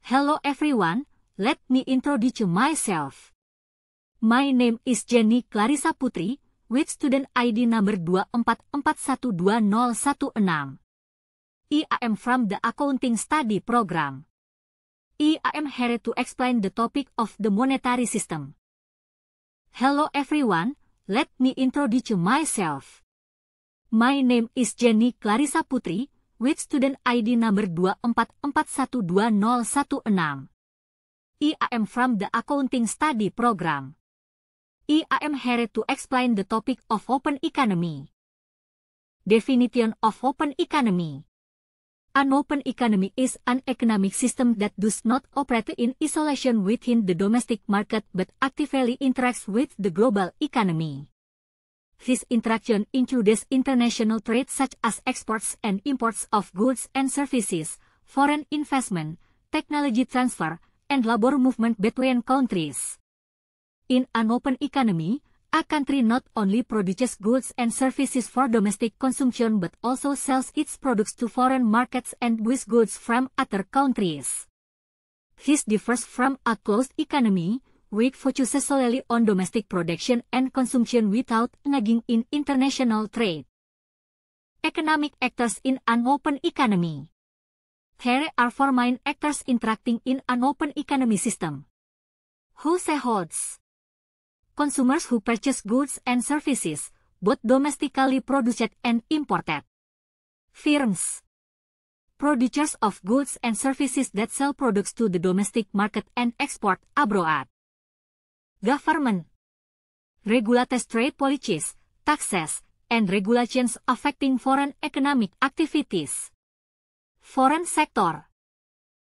Hello everyone, let me introduce myself. My name is Jenny Clarissa Putri, with student ID number 244120116. I am from the Accounting Study Program. I am here to explain the topic of the monetary system. Hello everyone, let me introduce myself. My name is Jenny Clarissa Putri, with student ID number 244120116. I am from the Accounting Study Program. I am here to explain the topic of open economy. Definition of open economy. An open economy is an economic system that does not operate in isolation within the domestic market but actively interacts with the global economy. This interaction includes international trade such as exports and imports of goods and services, foreign investment, technology transfer, and labor movement between countries. In an open economy, a country not only produces goods and services for domestic consumption but also sells its products to foreign markets and buys goods from other countries. This differs from a closed economy, which focuses solely on domestic production and consumption without engaging in international trade. Economic actors in an open economy. There are four main actors interacting in an open economy system. Households. Consumers who purchase goods and services, both domestically produced and imported. Firms. Producers of goods and services that sell products to the domestic market and export abroad. Government. Regulates trade policies, taxes, and regulations affecting foreign economic activities. Foreign sector.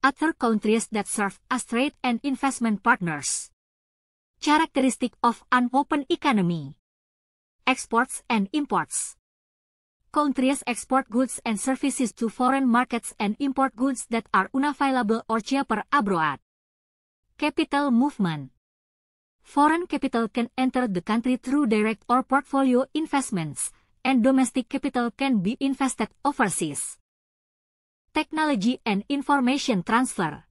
Other countries that serve as trade and investment partners. Characteristic of an open economy. Exports and imports. Countries export goods and services to foreign markets and import goods that are unavailable or cheaper abroad. Capital movement. Foreign capital can enter the country through direct or portfolio investments, and domestic capital can be invested overseas. Technology and information transfer.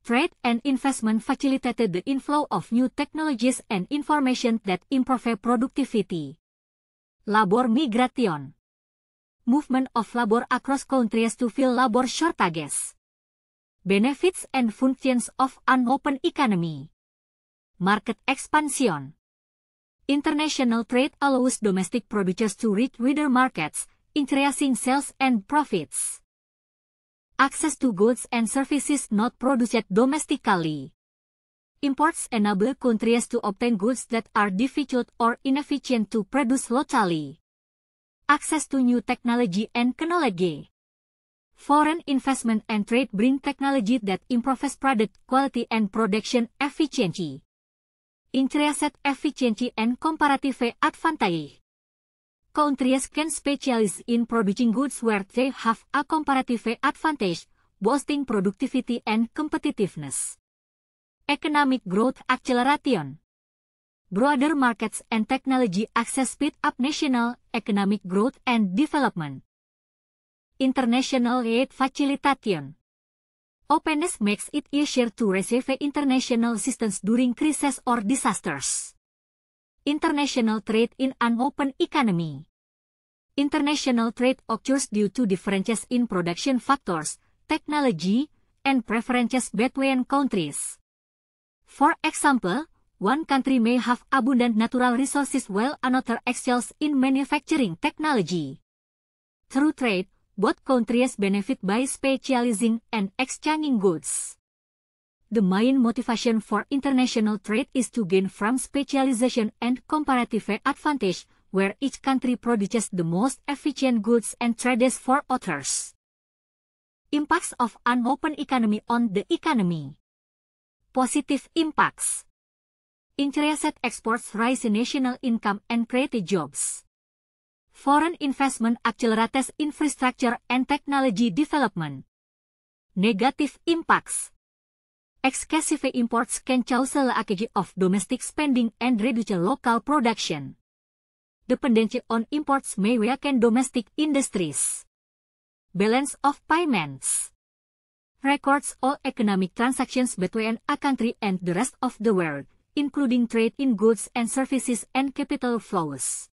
Trade and investment facilitated the inflow of new technologies and information that improve productivity. Labor migration. Movement of labor across countries to fill labor shortages. Benefits and functions of an open economy. Market expansion. International trade allows domestic producers to reach wider markets, increasing sales and profits. Access to goods and services not produced domestically. Imports enable countries to obtain goods that are difficult or inefficient to produce locally. Access to new technology and knowledge. Foreign investment and trade bring technology that improves product quality and production efficiency. Increased efficiency and comparative advantage. Countries can specialize in producing goods where they have a comparative advantage, boosting productivity and competitiveness. Economic growth acceleration. Broader markets and technology access speed up national economic growth and development. International aid facilitation. Openness makes it easier to receive international assistance during crises or disasters. International trade in an open economy. International trade occurs due to differences in production factors, technology, and preferences between countries. For example, one country may have abundant natural resources while another excels in manufacturing technology. Through trade, both countries benefit by specializing and exchanging goods. The main motivation for international trade is to gain from specialization and comparative advantage, where each country produces the most efficient goods and trades for others. Impacts of an open economy on the economy. Positive impacts. Increased exports raise national income and create jobs. Foreign investment accelerates infrastructure and technology development. Negative impacts. Excessive imports can cause a lack of domestic spending and reduce local production. Dependency on imports may weaken domestic industries. Balance of payments. records all economic transactions between a country and the rest of the world, including trade in goods and services and capital flows.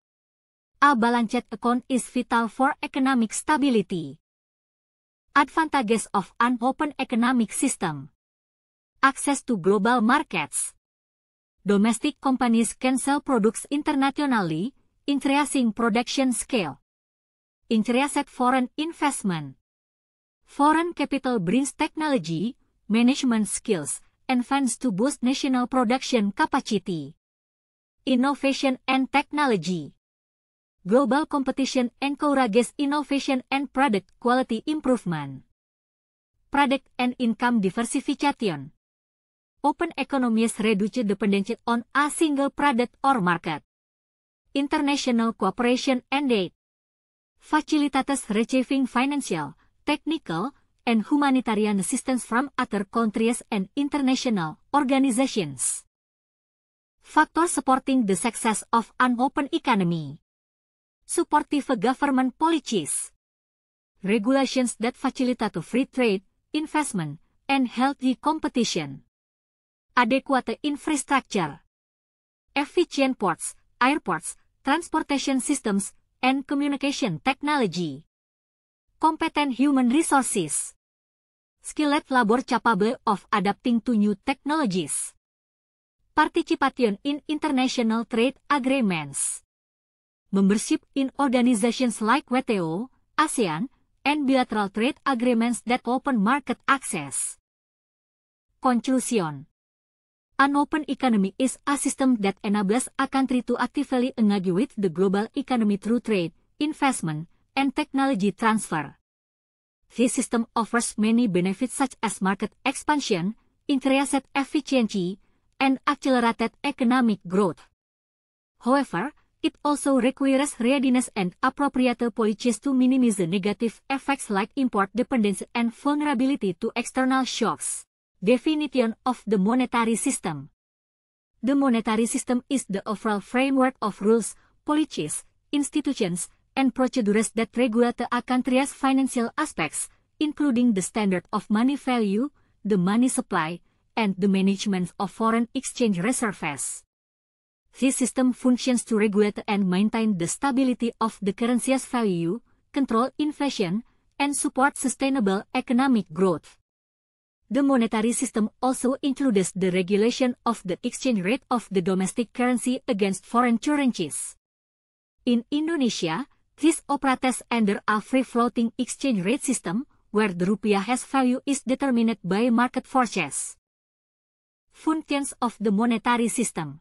A balanced account is vital for economic stability. Advantages of an open economic system. Access to global markets. Domestic companies can sell products internationally, increasing production scale. Increased foreign investment. Foreign capital brings technology, management skills, and funds to boost national production capacity. Innovation and technology. Global competition encourages innovation and product quality improvement. Product and income diversification. Open economies reduce dependency on a single product or market. International cooperation and aid. Facilitates receiving financial, technical, and humanitarian assistance from other countries and international organizations. Factors supporting the success of an open economy. Supportive government policies. Regulations that facilitate free trade, investment, and healthy competition. Adequate infrastructure. Efficient ports, airports, transportation systems, and communication technology. Competent human resources. Skilled labor capable of adapting to new technologies. Participation in international trade agreements. Membership in organizations like WTO, ASEAN, and bilateral trade agreements that open market access. Conclusion. An open economy is a system that enables a country to actively engage with the global economy through trade, investment, and technology transfer. This system offers many benefits such as market expansion, increased efficiency, and accelerated economic growth. However, it also requires readiness and appropriate policies to minimize the negative effects like import dependence and vulnerability to external shocks. Definition of the monetary system. The monetary system is the overall framework of rules, policies, institutions, and procedures that regulate a country's financial aspects, including the standard of money value, the money supply, and the management of foreign exchange reserves. This system functions to regulate and maintain the stability of the currency's value, control inflation, and support sustainable economic growth. The monetary system also includes the regulation of the exchange rate of the domestic currency against foreign currencies. In Indonesia, this operates under a free-floating exchange rate system, where the rupiah's value is determined by market forces. Functions of the monetary system.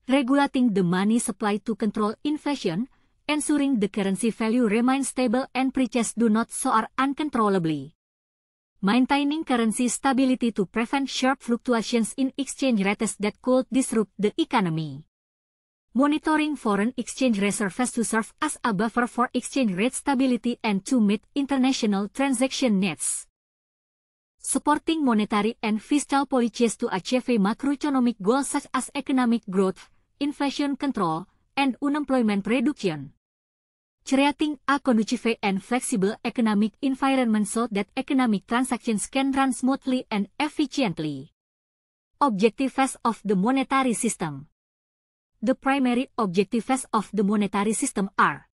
Regulating the money supply to control inflation, ensuring the currency value remains stable and prices do not soar uncontrollably. Maintaining currency stability to prevent sharp fluctuations in exchange rates that could disrupt the economy. Monitoring foreign exchange reserves to serve as a buffer for exchange rate stability and to meet international transaction needs. Supporting monetary and fiscal policies to achieve macroeconomic goals such as economic growth, inflation control, and unemployment reduction. Creating a conducive and flexible economic environment so that economic transactions can run smoothly and efficiently. Objectives of the monetary system. The primary objectives of the monetary system are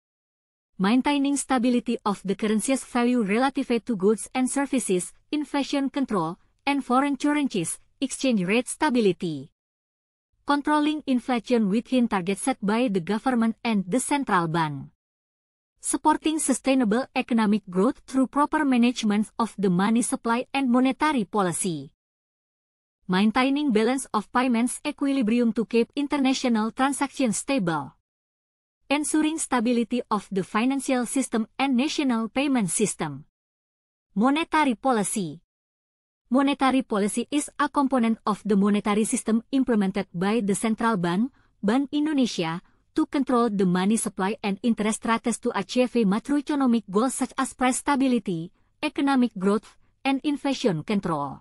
maintaining stability of the currency's value relative to goods and services, inflation control, and foreign currencies, exchange rate stability. Controlling inflation within targets set by the government and the central bank. Supporting sustainable economic growth through proper management of the money supply and monetary policy. Maintaining balance of payments equilibrium to keep international transactions stable. Ensuring stability of the financial system and national payment system. Monetary policy. Monetary policy is a component of the monetary system implemented by the Central Bank, Bank Indonesia, to control the money supply and interest rates to achieve macroeconomic goals such as price stability, economic growth, and inflation control.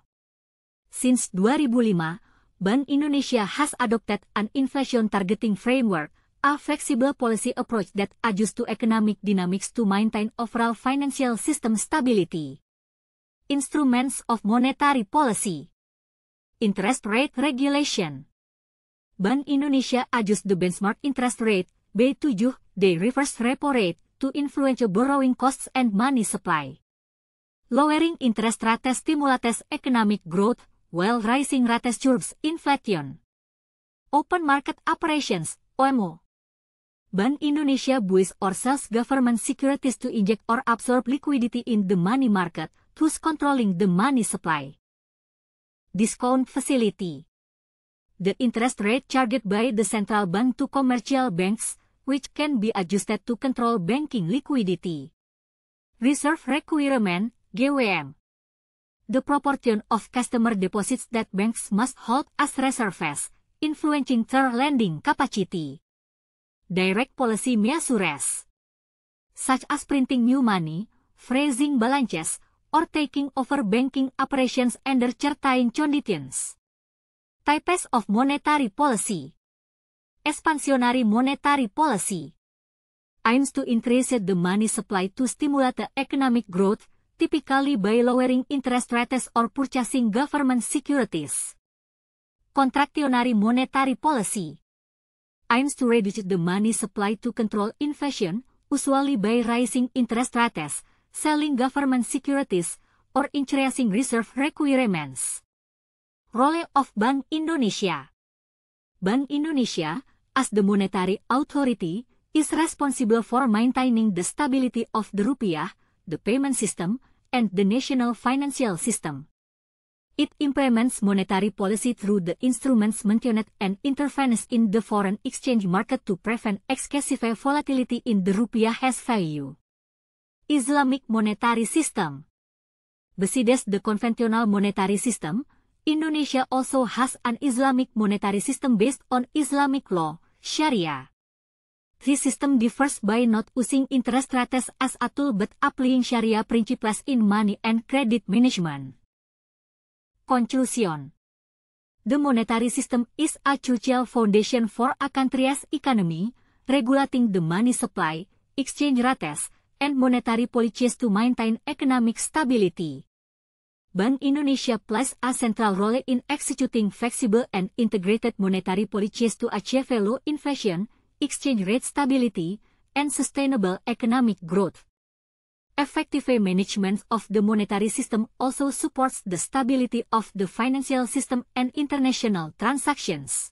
Since 2005, Bank Indonesia has adopted an inflation targeting framework, a flexible policy approach that adjusts to economic dynamics to maintain overall financial system stability. instruments of monetary policy. Interest rate regulation. Bank Indonesia adjust the benchmark interest rate, B7, they reverse repo rate, to influence borrowing costs and money supply. Lowering interest rates stimulates economic growth, while rising rates curbs inflation. Open market operations, OMO. Bank Indonesia buys or sells government securities to inject or absorb liquidity in the money market, thus controlling the money supply. Discount facility. The interest rate charged by the central bank to commercial banks, which can be adjusted to control banking liquidity. Reserve requirement, GWM. The proportion of customer deposits that banks must hold as reserves, influencing their lending capacity. Direct policy measures, such as printing new money, freezing balances, or taking over banking operations under certain conditions. Types of monetary policy. Expansionary monetary policy aims to increase the money supply to stimulate the economic growth, typically by lowering interest rates or purchasing government securities. Contractionary monetary policy aims to reduce the money supply to control inflation, usually by raising interest rates, selling government securities, or increasing reserve requirements. Role of Bank Indonesia. Bank Indonesia, as the monetary authority, is responsible for maintaining the stability of the rupiah, the payment system, and the national financial system. It implements monetary policy through the instruments mentioned and intervenes in the foreign exchange market to prevent excessive volatility in the rupiah's value. Islamic monetary system. Besides the conventional monetary system, Indonesia also has an Islamic monetary system based on Islamic law, Sharia. This system differs by not using interest rates as a tool but applying Sharia principles in money and credit management. Conclusion. The monetary system is a crucial foundation for a country's economy, regulating the money supply, exchange rates, and monetary policies to maintain economic stability. Bank Indonesia plays a central role in executing flexible and integrated monetary policies to achieve low inflation, exchange rate stability, and sustainable economic growth. Effective management of the monetary system also supports the stability of the financial system and international transactions.